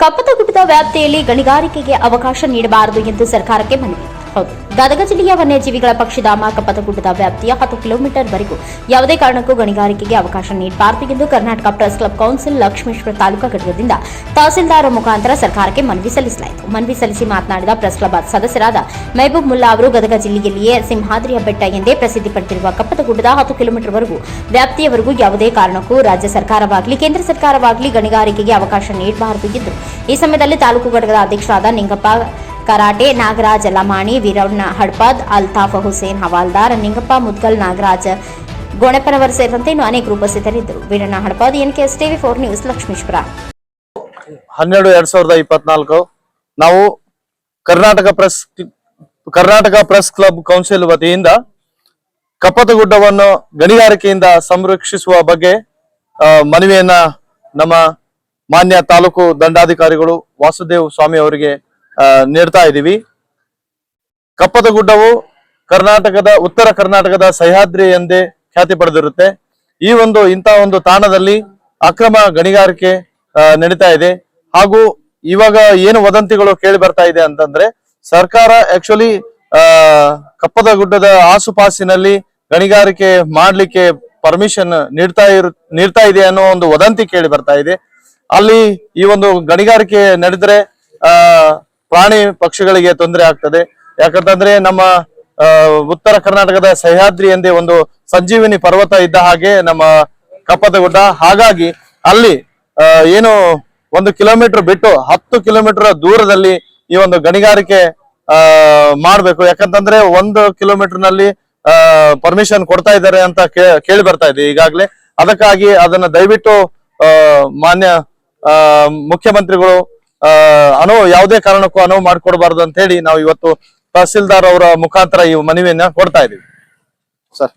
ಕಪ್ಪತಗುಡ್ಡದ ವ್ಯಾಪ್ತಿಯಲ್ಲಿ ಗಣಿಗಾರಿಕೆಗೆ ಅವಕಾಶ ನೀಡಬಾರದು ಎಂದು ಸರ್ಕಾರಕ್ಕೆ ಮನವಿ. ಹೌದು, ಗದಗ ಜಿಲ್ಲೆಯ ವನ್ಯಜೀವಿಗಳ ಪಕ್ಷಿಧಾಮ ಕಪ್ಪತಗುಡ್ಡದ ವ್ಯಾಪ್ತಿಯ 10 ಕಿಲೋಮೀಟರ್ವರೆಗೂ ಯಾವುದೇ ಕಾರಣಕ್ಕೂ ಗಣಿಗಾರಿಕೆಗೆ ಅವಕಾಶ ನೀಡಬಾರದು ಎಂದು Karnataka press club council Lakshmeshwar taluka ಘಟಕದಿಂದ ತಹಸೀಲ್ದಾರ್ ಮುಖಾಂತರ ಸರ್ಕಾರಕ್ಕೆ ಮನವಿ ಸಲ್ಲಿಸಲಾಯಿತು. ಮನವಿ ಸಲ್ಲಿಸಿ ಮಾತನಾಡಿದ ಪ್ರೆಸ್ ಕ್ಲಬ್ ಸದಸ್ಯರಾದ ಮೆಹಬೂಬ್ ಮುಲ್ಲಾ ಅವರು ಗದಗ ಜಿಲ್ಲೆಯಲ್ಲಿಯೇ ಸಿಂಹಾದ್ರಿಯ ಬೆಟ್ಟ ಎಂದೇ ಪ್ರಸಿದ್ಧಿ ಪಡೆದಿರುವ ಕಪ್ಪತಗುಡ್ಡದ 10 ಕಿಲೋಮೀಟರ್ವರೆಗೂ ವ್ಯಾಪ್ತಿಯವರೆಗೂ ಯಾವುದೇ ಕಾರಣಕ್ಕೂ ರಾಜ್ಯ ಸರ್ಕಾರವಾಗಲಿ ಕೇಂದ್ರ ಸರ್ಕಾರವಾಗಲಿ ಗಣಿಗಾರಿಕೆಗೆ ಅವಕಾಶ ನೀಡಬಾರದು ಎಂದು ಈ ಸಮಯದಲ್ಲಿ ತಾಲೂಕು ಘಟಕದ ಅಧ್ಯಕ್ಷರಾದ ನಿಂಗಪ್ಪ ಕರಾಟೆ, ನಾಗರಾಜ್ ಲಮಾಣಿ, ವೀರಣ್ಣ ಹಡ್ಪದ್, ಅಲ್ತಾಫ್ ಹುಸೇನ್ ಹವಾಲ್ದಾರ್, ನಿಂಗಪ್ಪ ಮುದ್ಗಲ್, ನಾಗರಾಜ್ ಗೋಣೆಪ್ಪನವರ್ ಸೇರಿದಂತೆ ಇನ್ನೂ ಅನೇಕರು ಉಪಸ್ಥಿತರಿದ್ದರು. Veeranna Hadpad, NKS TV 4 news, Lakshmeshwar. 12/2024 ನಾವು ಕರ್ನಾಟಕ ಪ್ರೆಸ್ ಕ್ಲಬ್ ಕೌನ್ಸಿಲ್ ವತಿಯಿಂದ ಕಪ್ಪತಗುಡ್ಡವನ್ನು ಗಣಿಗಾರಿಕೆಯಿಂದ ಸಂರಕ್ಷಿಸುವ ಬಗ್ಗೆ ಮನವಿಯನ್ನ ನಮ್ಮ ಮಾನ್ಯ ತಾಲೂಕು ದಂಡಾಧಿಕಾರಿಗಳು ವಾಸುದೇವ್ ಸ್ವಾಮಿ ಅವರಿಗೆ ನೀಡ್ತಾ ಇದ್ದೀವಿ. ಕಪ್ಪತಗುಡ್ಡವು ಉತ್ತರ ಕರ್ನಾಟಕದ ಸಹ್ಯಾದ್ರಿ ಎಂದೇ ಖ್ಯಾತಿ ಪಡೆದಿರುತ್ತೆ. ಇಂಥ ಒಂದು ತಾಣದಲ್ಲಿ ಅಕ್ರಮ ಗಣಿಗಾರಿಕೆ ನಡೀತಾ ಇದೆ. ಹಾಗೂ ಇವಾಗ ಏನು ವದಂತಿಗಳು ಕೇಳಿ ಬರ್ತಾ ಇದೆ ಅಂತಂದ್ರೆ, ಸರ್ಕಾರ ಆಕ್ಚುಲಿ ಕಪ್ಪತಗುಡ್ಡದ ಆಸುಪಾಸಿನಲ್ಲಿ ಗಣಿಗಾರಿಕೆ ಮಾಡ್ಲಿಕ್ಕೆ ಪರ್ಮಿಷನ್ ನೀಡ್ತಾ ಇದೆ ಅನ್ನೋ ಒಂದು ವದಂತಿ ಕೇಳಿ ಬರ್ತಾ ಇದೆ. ಅಲ್ಲಿ ಈ ಒಂದು ಗಣಿಗಾರಿಕೆ ನಡೆದ್ರೆ ಪ್ರಾಣಿ ಪಕ್ಷಿಗಳಿಗೆ ತೊಂದರೆ ಆಗ್ತದೆ. ಯಾಕಂತಂದ್ರೆ ನಮ್ಮ ಉತ್ತರ ಕರ್ನಾಟಕದ ಸಹ್ಯಾದ್ರಿ ಎಂದೇ ಒಂದು ಸಂಜೀವಿನಿ ಪರ್ವತ ಇದ್ದ ಹಾಗೆ ನಮ್ಮ ಕಪ್ಪತಗುಡ್ಡ. ಹಾಗಾಗಿ ಅಲ್ಲಿ ಏನು 1 ಕಿಲೋಮೀಟರ್ ಬಿಟ್ಟು 10 ಕಿಲೋಮೀಟರ್ ದೂರದಲ್ಲಿ ಈ ಒಂದು ಗಣಿಗಾರಿಕೆ ಮಾಡ್ಬೇಕು. ಯಾಕಂತಂದ್ರೆ 1 ಕಿಲೋಮೀಟರ್ ನಲ್ಲಿ ಪರ್ಮಿಷನ್ ಕೊಡ್ತಾ ಇದ್ದಾರೆ ಅಂತ ಕೇಳಿ ಬರ್ತಾ ಇದೆ ಈಗಾಗ್ಲೇ. ಅದಕ್ಕಾಗಿ ಅದನ್ನ ದಯವಿಟ್ಟು ಮಾನ್ಯ ಮುಖ್ಯಮಂತ್ರಿಗಳು ಯಾವುದೇ ಕಾರಣಕ್ಕೂ ಅನುವು ಮಾಡಿಕೊಡಬಾರದು ಅಂತ ಹೇಳಿ ನಾವು ಇವತ್ತು ತಹಸೀಲ್ದಾರ್ ಅವರ ಮುಖಾಂತರ ಈ ಮನವಿಯನ್ನ ಕೊಡ್ತಾ ಇದೀವಿ ಸರ್.